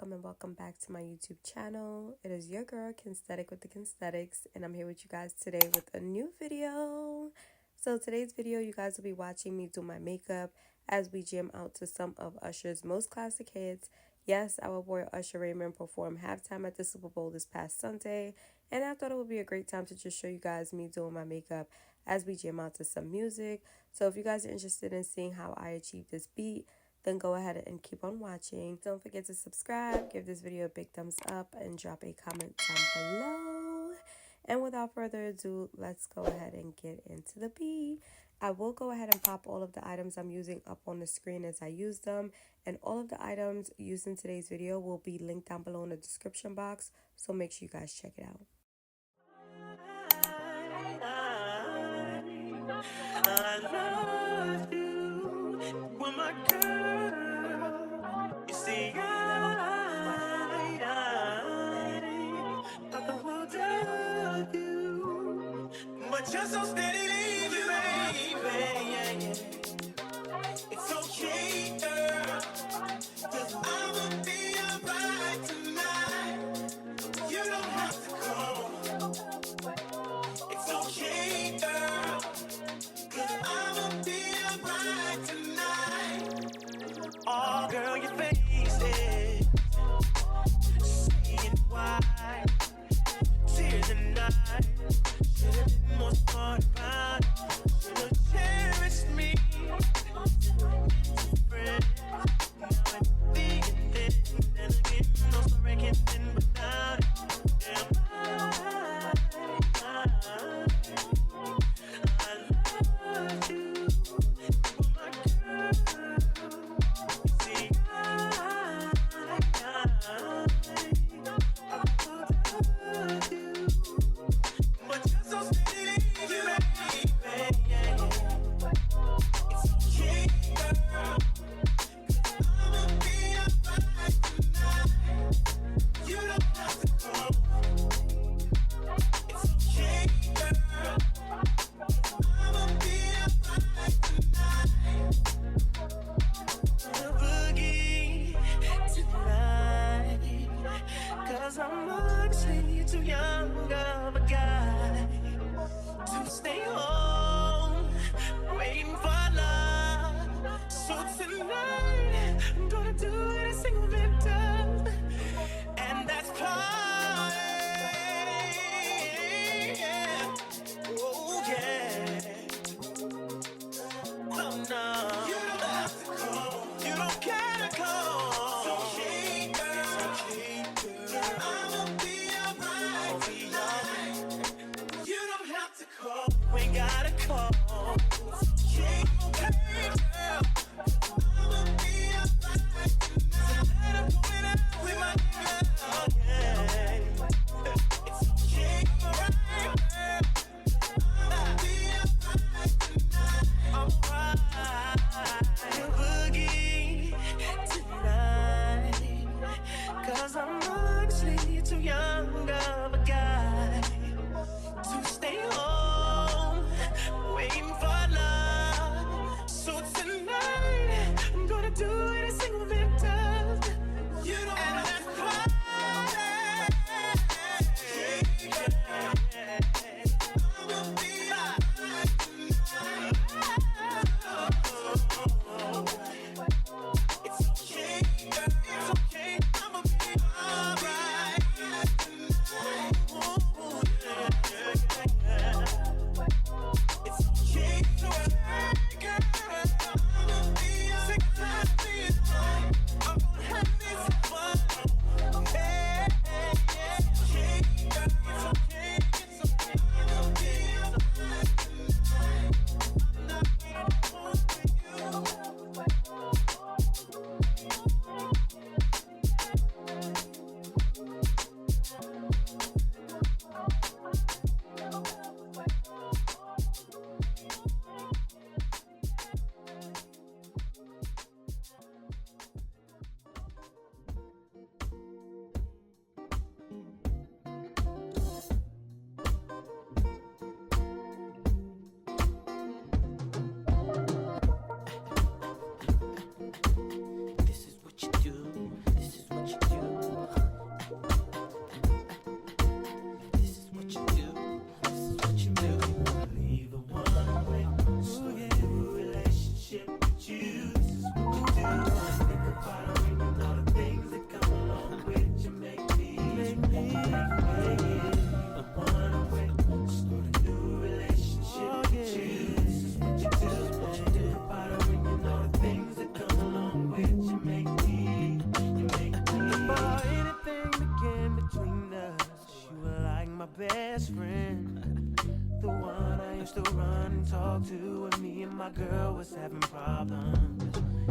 and welcome back to my YouTube channel. It is your girl Kensthetic with the Kensthetics, and I'm here with you guys today with a new video. So today's video, you guys will be watching me do my makeup as we jam out to some of Usher's most classic hits. Yes, our boy Usher Raymond performed halftime at the Super Bowl this past Sunday, and I thought it would be a great time to just show you guys me doing my makeup as we jam out to some music. So if you guys are interested in seeing how I achieved this beat, then go ahead and keep on watching. Don't forget to subscribe, give this video a big thumbs up, and drop a comment down below. And without further ado, let's go ahead and get into the beat. I will go ahead and pop all of the items I'm using up on the screen as I use them. And all of the items used in today's video will be linked down below in the description box. So make sure you guys check it out. I love you, well, my girl. You see, I will tell you, but you're so steady, baby. It's okay, girl, 'cause I'ma be alright tonight. You don't have to call. It's okay, girl, 'cause I'ma be alright tonight. Oh, girl, your face is seeing why. Tears and I should have been more smart about best friend. The one I used to run and talk to when me and my girl was having problems.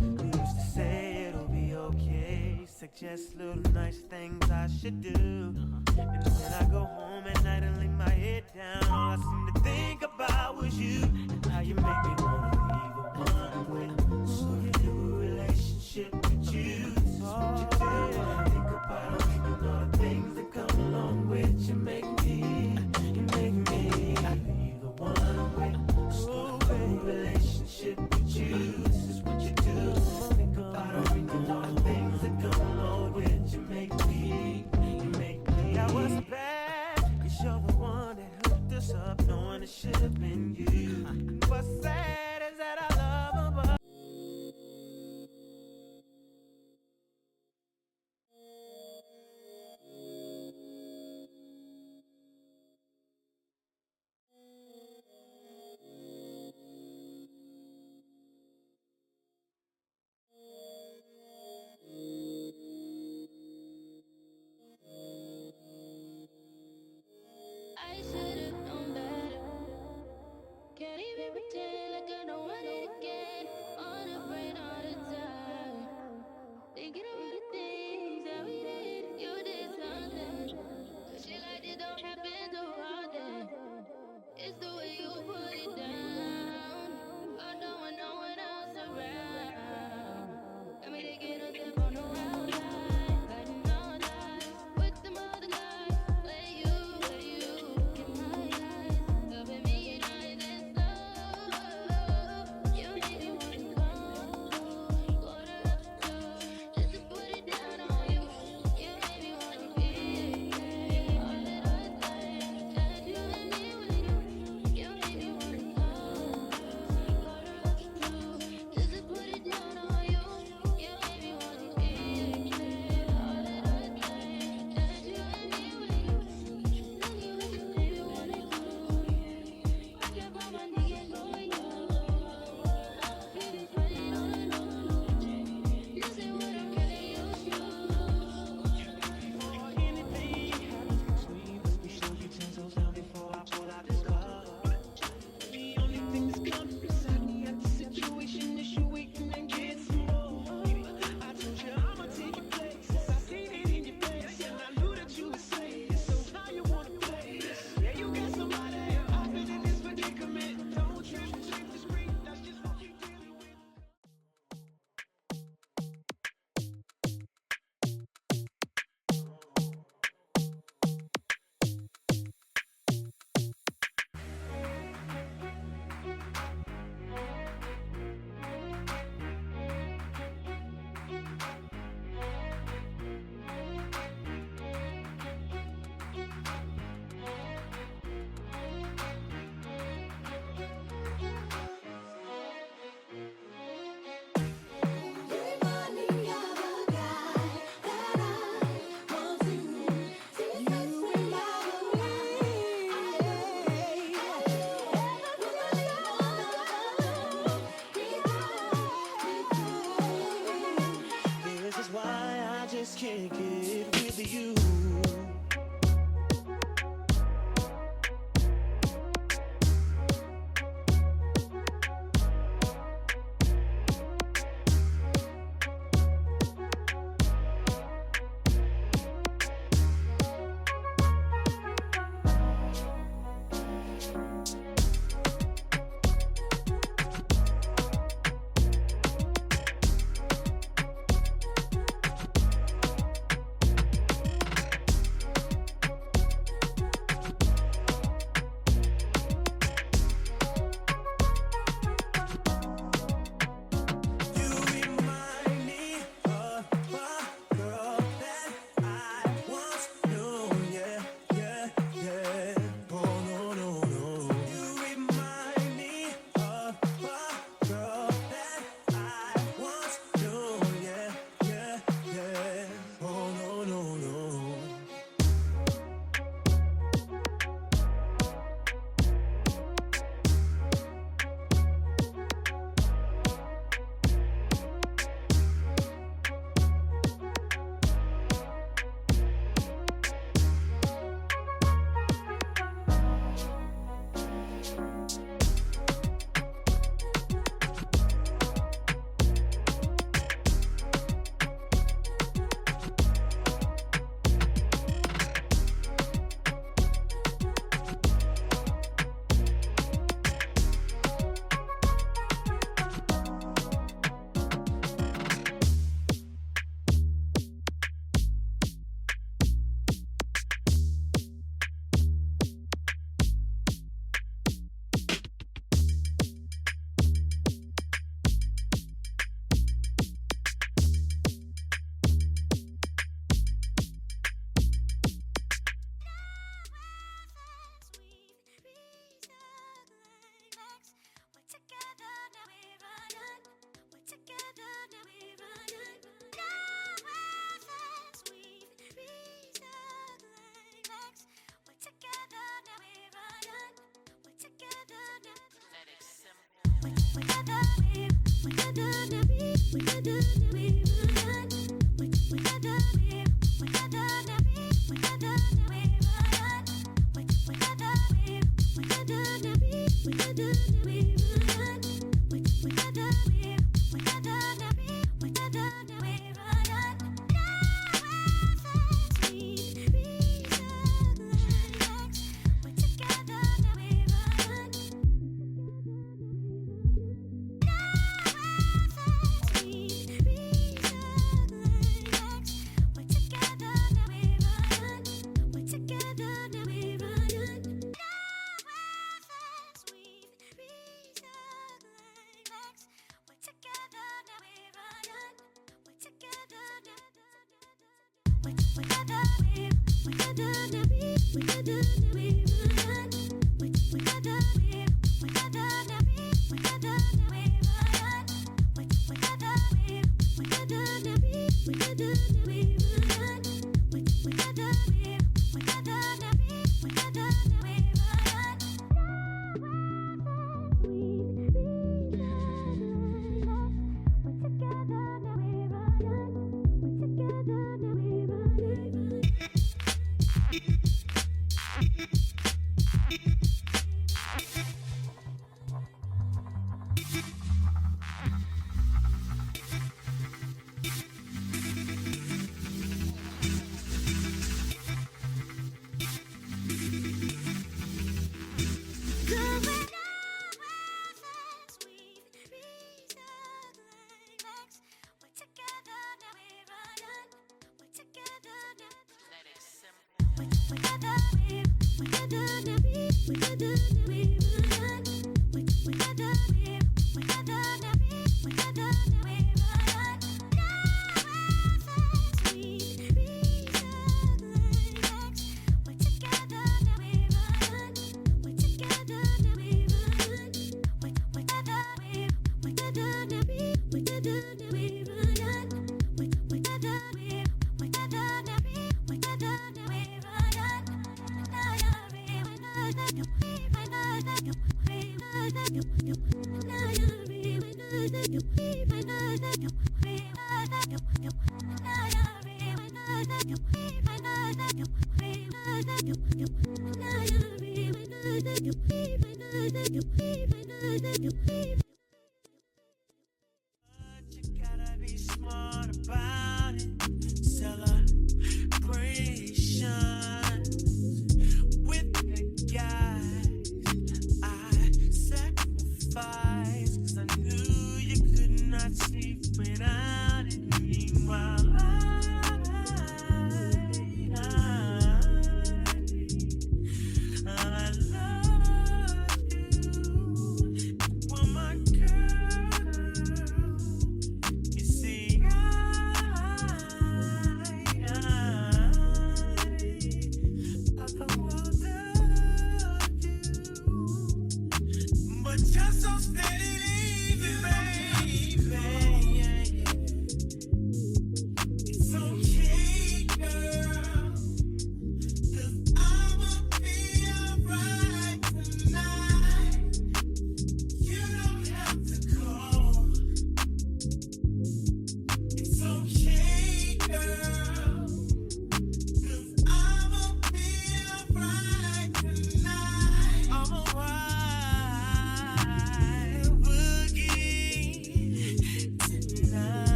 You used to say it'll be okay, suggest little nice things I should do. And when I go home at night and lay my head down, all I seem to think about was you. And how you make me wanna leave the one with. So you do a relationship with you. This is what you do. Think about all the things that come along with you. Make me leave the one with. So a relationship with you. This is what you do. Think about all the things that come along with you. Make me. That was bad, 'cause you're the one that hooked us up, knowing it should have been you. What's sad is that I love her, but I should've known better. Can't even pretend like I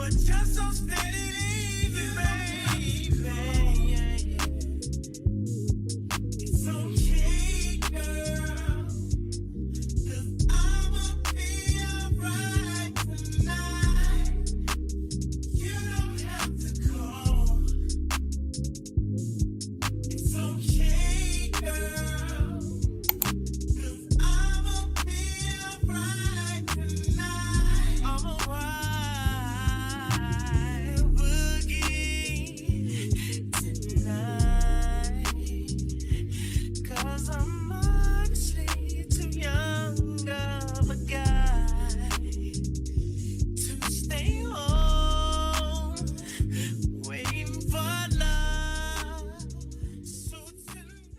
but you're so steady leaving, baby. It's okay, girl, 'cause I'ma be alright tonight. You don't have to call. It's okay, girl, 'cause I'ma be alright tonight. I'm alright. Boogie tonight. 'Cause I'm honestly too young of a guy to stay home waiting for love. So tonight.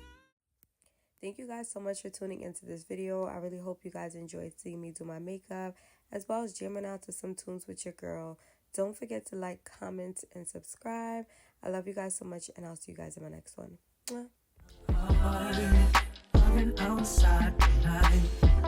Thank you guys so much for tuning into this video. I really hope you guys enjoyed seeing me do my makeup as well as jamming out to some tunes with your girl. Don't forget to like, comment, and subscribe. I love you guys so much, and I'll see you guys in my next one. Mwah. I've been outside tonight.